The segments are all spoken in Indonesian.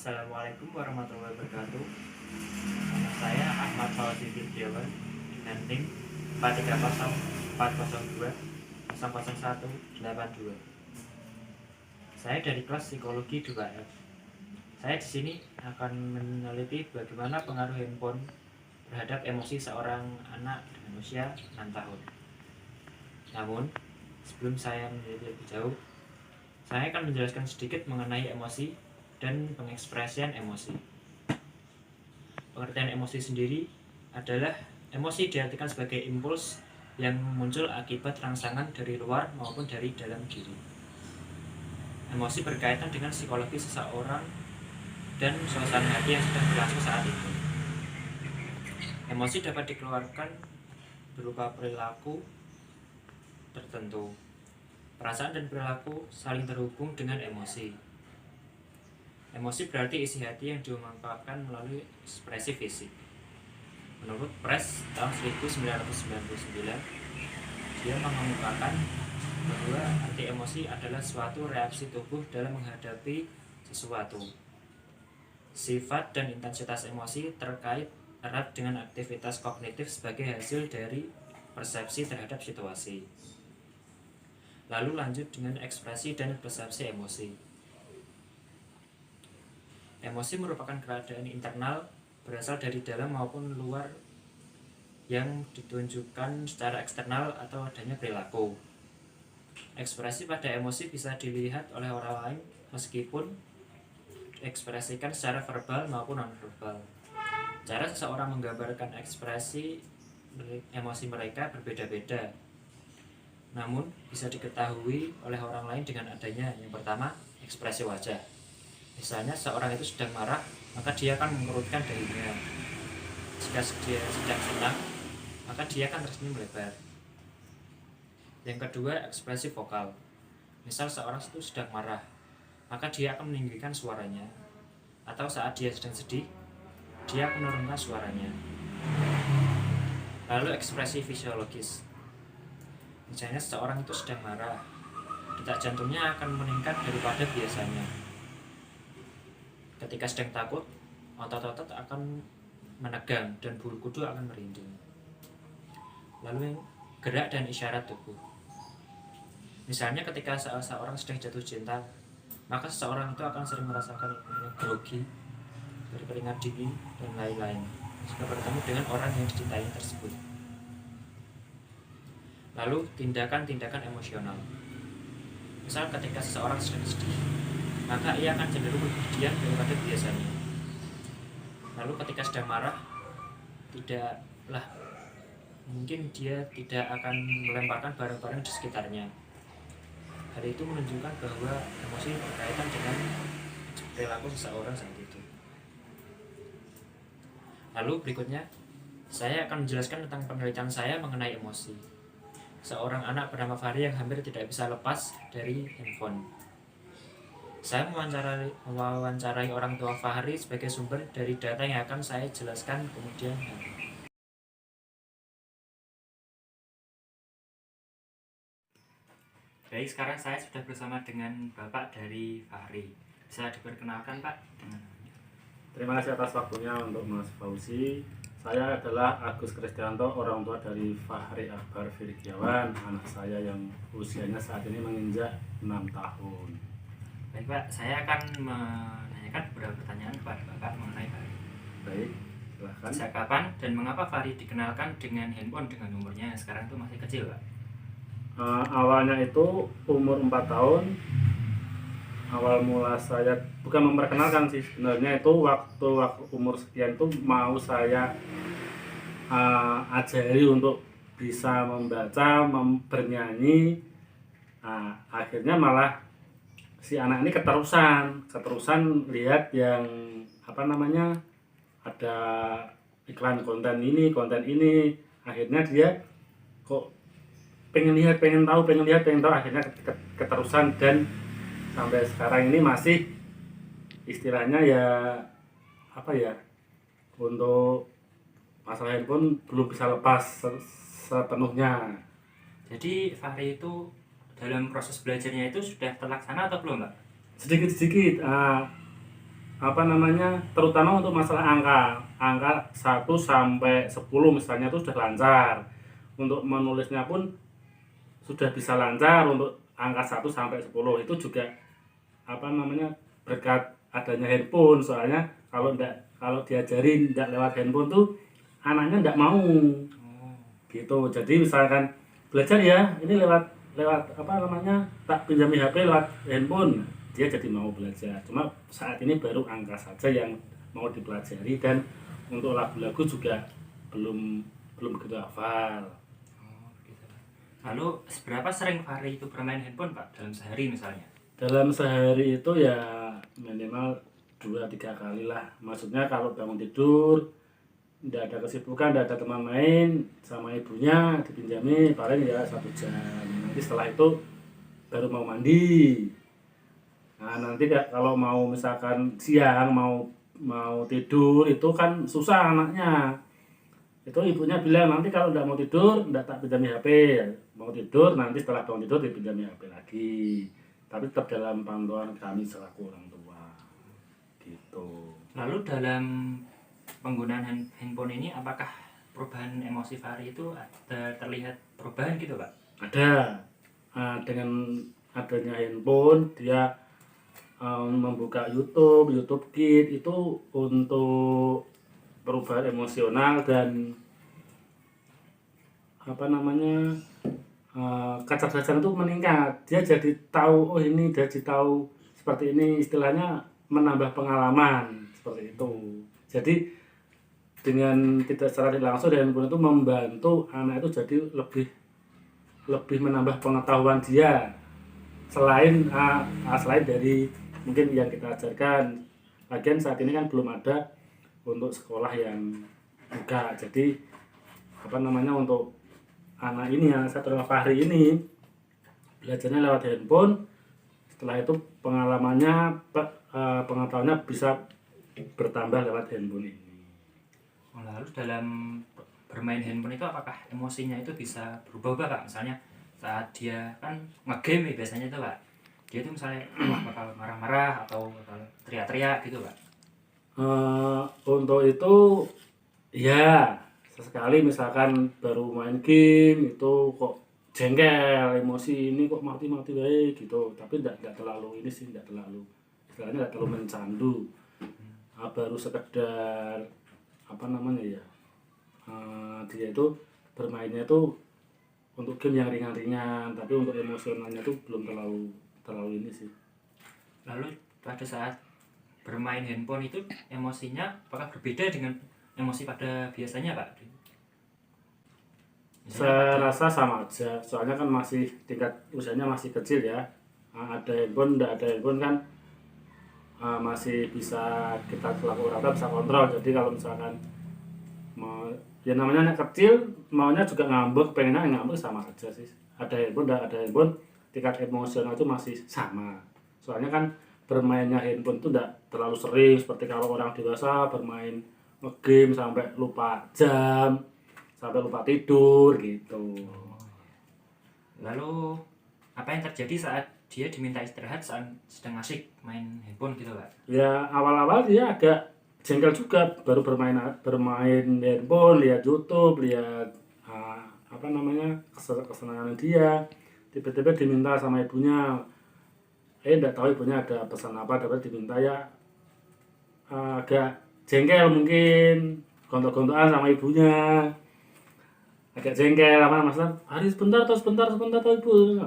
Assalamualaikum warahmatullahi wabarakatuh. Nama saya Ahmad Fauzi Firdiawan dengan NIM 4304002 Saya dari kelas psikologi 2F. Saya di sini akan meneliti bagaimana pengaruh handphone terhadap emosi seorang anak dengan usia 6 tahun. Namun, sebelum saya meneliti lebih jauh, saya akan menjelaskan sedikit mengenai emosi dan pengekspresian emosi. Pengertian emosi sendiri adalah emosi diartikan sebagai impuls yang muncul akibat rangsangan dari luar maupun dari dalam diri. Emosi berkaitan dengan psikologi seseorang dan suasana hati yang sedang berlangsung saat itu. Emosi dapat dikeluarkan berupa perilaku tertentu. Perasaan dan perilaku saling terhubung dengan emosi. Emosi berarti isi hati yang diungkapkan melalui ekspresi fisik. Menurut Press tahun 1999, dia mengemukakan bahwa arti emosi adalah suatu reaksi tubuh dalam menghadapi sesuatu. Sifat dan intensitas emosi terkait erat dengan aktivitas kognitif sebagai hasil dari persepsi terhadap situasi. Lalu lanjut dengan ekspresi dan persepsi emosi. Emosi merupakan keadaan internal berasal dari dalam maupun luar yang ditunjukkan secara eksternal atau adanya perilaku. Ekspresi pada emosi bisa dilihat oleh orang lain meskipun diekspresikan secara verbal maupun non-verbal. Cara seseorang menggambarkan ekspresi emosi mereka berbeda-beda, namun bisa diketahui oleh orang lain dengan adanya yang pertama, ekspresi wajah. Misalnya seorang itu sedang marah, maka dia akan mengerutkan dahinya. Jika dia sedang senang, maka dia akan tersenyum lebar. Yang kedua, ekspresi vokal. Misal seorang itu sedang marah, maka dia akan meninggikan suaranya. Atau saat dia sedang sedih, dia akan menurunkan suaranya. Lalu ekspresi fisiologis. Misalnya seorang itu sedang marah, detak jantungnya akan meningkat daripada biasanya. Ketika sedang takut, otot-otot akan menegang dan bulu kuduk akan merinding. Lalu gerak dan isyarat tubuh. Misalnya ketika seorang sedang jatuh cinta, maka seseorang itu akan sering merasakan grogi, berkeringat dingin, dan lain-lain jika bertemu dengan orang yang dicintai tersebut. Lalu tindakan-tindakan emosional. Misal ketika seseorang sedang sedih, maka ia akan cenderung lebih diam daripada biasanya. Lalu ketika sedang marah, mungkin dia tidak akan melemparkan barang-barang di sekitarnya. Hal itu menunjukkan bahwa emosi berkaitan dengan perilaku seseorang saat itu. Lalu berikutnya, saya akan menjelaskan tentang penelitian saya mengenai emosi. Seorang anak bernama Fahri yang hampir tidak bisa lepas dari handphone. Saya mewawancarai orang tua Fahri sebagai sumber dari data yang akan saya jelaskan kemudian. Baik, sekarang saya sudah bersama dengan Bapak dari Fahri. Bisa diperkenalkan Pak? Terima kasih atas waktunya untuk Mas Fauzi. Saya adalah Agus Kristianto, orang tua dari Fahri Akbar Firdiawan, anak saya yang usianya saat ini menginjak 6 tahun. Baik Pak, saya akan menanyakan beberapa pertanyaan kepada Bapak mengenai Fahri. Baik, silahkan. Sejak kapan dan mengapa Fahri dikenalkan dengan handphone dengan umurnya yang sekarang itu masih kecil Pak? Awalnya itu umur 4 tahun. Awal mula saya bukan memperkenalkan sih, sebenarnya itu waktu umur sekian itu mau saya ajari untuk bisa membaca, bernyanyi. Akhirnya malah si anak ini keterusan lihat yang ada iklan konten ini, akhirnya dia kok pengen tahu, akhirnya keterusan dan sampai sekarang ini masih istilahnya untuk masalah handphone belum bisa lepas sepenuhnya. Jadi Fahri itu dalam proses belajarnya itu sudah terlaksana atau belum Pak? Sedikit-sedikit terutama untuk masalah angka 1 sampai 10 misalnya itu sudah lancar. Untuk menulisnya pun sudah bisa lancar untuk angka 1 sampai 10. Itu juga berkat adanya handphone. Soalnya kalau diajarin tidak lewat handphone tuh anaknya tidak mau Oh, gitu. Jadi misalkan belajar ya ini lewat tak pinjami HP lewat handphone, dia jadi mau belajar. Cuma saat ini baru angka saja yang mau dipelajari, dan untuk lagu-lagu juga belum belum begitu hafal. oh gitu. Lalu seberapa sering Fahri itu bermain handphone Pak dalam sehari misalnya? Dalam sehari itu ya minimal 2-3 kali lah. Maksudnya kalau bangun tidur tidak ada kesibukan, tidak ada teman main, sama ibunya dipinjami paling ya 1 jam. Nanti setelah itu baru mau mandi. Nah nanti kalau mau misalkan siang mau tidur itu kan susah anaknya. Itu ibunya bilang nanti kalau tidak mau tidur tidak tak pinjami HP. Mau tidur nanti setelah bangun tidur dipinjami HP lagi. Tapi tetap dalam pantauan kami selaku orang tua. Gitu. Lalu dalam penggunaan handphone ini apakah perubahan emosi Fahri itu terlihat perubahan gitu Pak? Ada. Dengan adanya handphone dia membuka YouTube Kids itu untuk perubahan emosional dan kecerdasan itu meningkat. Dia jadi tahu ini jadi tahu seperti ini, istilahnya menambah pengalaman seperti itu. Jadi dengan tidak secara langsung dan handphone itu membantu anak itu jadi lebih menambah pengetahuan dia selain dari mungkin yang kita ajarkan. Lagian saat ini kan belum ada untuk sekolah yang buka. Jadi untuk anak ini yang saya terima Fahri ini belajarnya lewat handphone. Setelah itu pengetahuannya bisa bertambah lewat handphone ini. Lalu dalam bermain handphone itu apakah emosinya itu bisa berubah Pak? Misalnya saat dia kan ngegame ya biasanya itu Pak, dia itu misalnya bakal marah-marah atau bakal teriak-teriak gitu Pak? Untuk itu ya sesekali misalkan baru main game itu kok jengkel, emosi ini kok mati-mati baik gitu. Tapi tidak terlalu ini sih, tidak terlalu istilahnya tidak terlalu mencandu. Baru sekedar dia itu bermainnya itu untuk game yang ringan-ringan, tapi untuk emosionalnya itu belum terlalu ini sih. Lalu pada saat bermain handphone itu emosinya apakah berbeda dengan emosi pada biasanya Pak? Saya rasa sama aja, soalnya kan masih tingkat usianya masih kecil ya. Ada handphone, tidak ada handphone kan masih bisa kita selaku orang tua bisa kontrol. Jadi kalau misalkan ya namanya anak kecil maunya juga ngambek, pengennya ngambek sama aja sih. Ada handphone, tidak ada handphone, tingkat emosional itu masih sama. Soalnya kan bermainnya handphone itu tidak terlalu sering seperti kalau orang dewasa bermain game sampai lupa jam, sampai lupa tidur gitu. Lalu apa yang terjadi saat dia diminta istirahat saat sedang asik main handphone gitu Pak? Ya awal-awal dia agak jengkel juga, baru bermain handphone, lihat YouTube, lihat kesenangan dia. Tiba-tiba diminta sama ibunya, tidak tahu ibunya ada pesan apa, dapat diminta ya agak jengkel mungkin, gontok-gontokan sama ibunya, agak jengkel maksudnya hari sebentar toh ibu.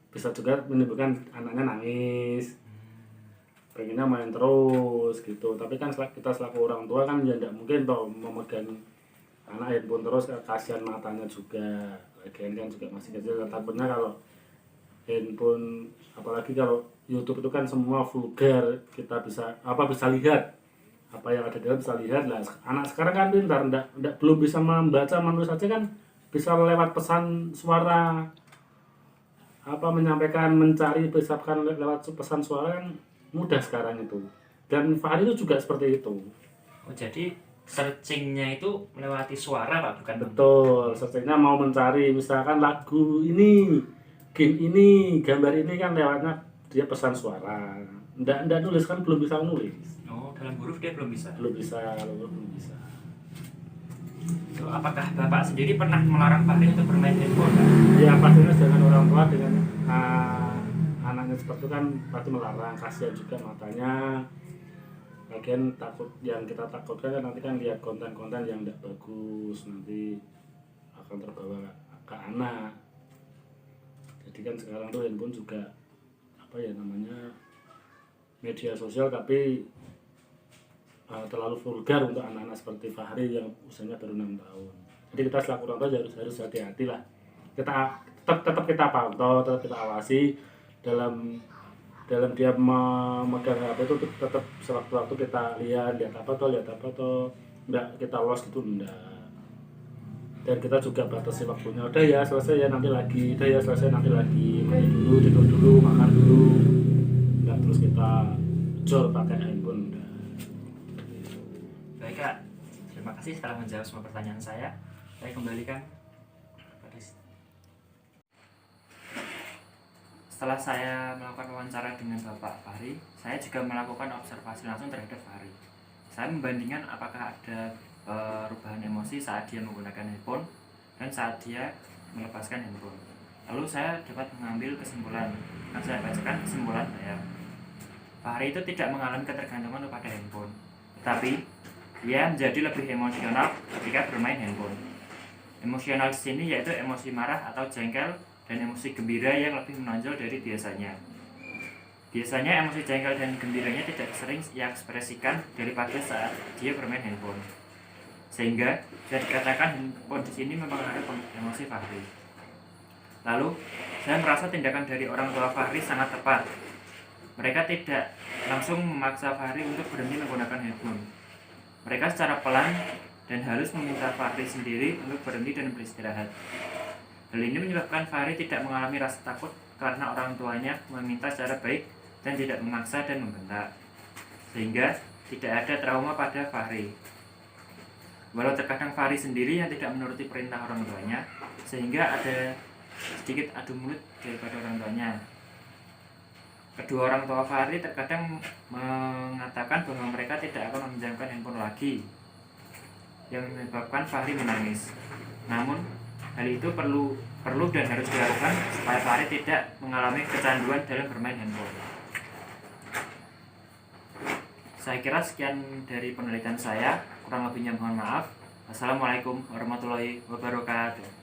Bisa juga menimbulkan anaknya nangis, pengennya main terus gitu. Tapi kan kita selaku orang tua kan ya tidak mungkin toh memegang anak handphone terus, kasihan matanya juga. Lagian kan juga masih kecil, takutnya kalau handphone apalagi kalau YouTube itu kan semua vulgar, kita bisa lihat apa yang ada di dalam, bisa lihat lah. Anak sekarang kan pintar, belum bisa membaca menulis saja kan bisa lewat pesan suara, menyampaikan, mencari, misalkan lewat pesan suara kan mudah sekarang itu. Dan Fahri itu juga seperti itu. Oh jadi searchingnya itu melewati suara Pak, bukan? Betul, searchingnya mau mencari misalkan lagu ini, game ini, gambar ini kan lewatnya dia pesan suara. Nggak nulis, kan belum bisa nulis. Oh, dalam huruf dia belum bisa. Belum bisa, kalau belum bisa. So, apakah Bapak sendiri pernah melarang Fahri untuk bermain handphone? Ya pastinya dengan orang tua, dengan anaknya seperti itu kan pasti melarang, kasihan juga matanya. Lagian takut, yang kita takutkan kan nanti kan lihat konten-konten yang tidak bagus, nanti akan terbawa ke anak. Jadi kan sekarang tuh handphone juga apa ya namanya, media sosial, tapi terlalu vulgar untuk anak-anak seperti Fahri yang usianya baru 6 tahun. Jadi kita selaku orang tua harus hati-hati lah. Kita tetap kita pantau, tetap kita awasi dalam dia memegang HP itu, tetap sewaktu-waktu kita lihat apa toh, enggak kita lost gitu, enggak. Dan kita juga batasi waktunya, udah ya selesai ya nanti lagi, mandi dulu, tidur dulu, makan dulu, enggak terus kita jor pakai handphone, enggak. Baik Kak, terima kasih telah menjawab semua pertanyaan saya. Saya kembalikan pada setelah saya melakukan wawancara dengan Bapak Fahri, saya juga melakukan observasi langsung terhadap Fahri. Saya membandingkan apakah ada perubahan emosi saat dia menggunakan handphone dan saat dia melepaskan handphone. Lalu saya dapat mengambil kesimpulan, saya bacakan kesimpulan saya. Fahri itu tidak mengalami ketergantungan kepada handphone, tetapi ia menjadi lebih emosional ketika bermain handphone. Emosional di sini yaitu emosi marah atau jengkel dan emosi gembira yang lebih menonjol dari biasanya. Biasanya emosi jengkel dan gembiranya tidak sering ia ekspresikan daripada saat dia bermain handphone. Sehingga bisa dikatakan handphone di sini mempengaruhi emosi Fahri. Lalu, saya merasa tindakan dari orang tua Fahri sangat tepat. Mereka tidak langsung memaksa Fahri untuk berhenti menggunakan handphone. Mereka secara pelan dan halus meminta Fahri sendiri untuk berhenti dan beristirahat. Hal ini menyebabkan Fahri tidak mengalami rasa takut karena orang tuanya meminta secara baik dan tidak memaksa dan membentak, sehingga tidak ada trauma pada Fahri. Walau terkadang Fahri sendiri yang tidak menuruti perintah orang tuanya, sehingga ada sedikit adu mulut daripada orang tuanya. Kedua orang tua Fahri terkadang mengatakan bahwa mereka tidak akan meminjamkan handphone lagi, yang menyebabkan Fahri menangis. Namun hal itu perlu dan harus dilakukan supaya Fahri tidak mengalami kecanduan dalam bermain handphone. Saya kira sekian dari penelitian saya, kurang lebihnya mohon maaf. Assalamualaikum warahmatullahi wabarakatuh.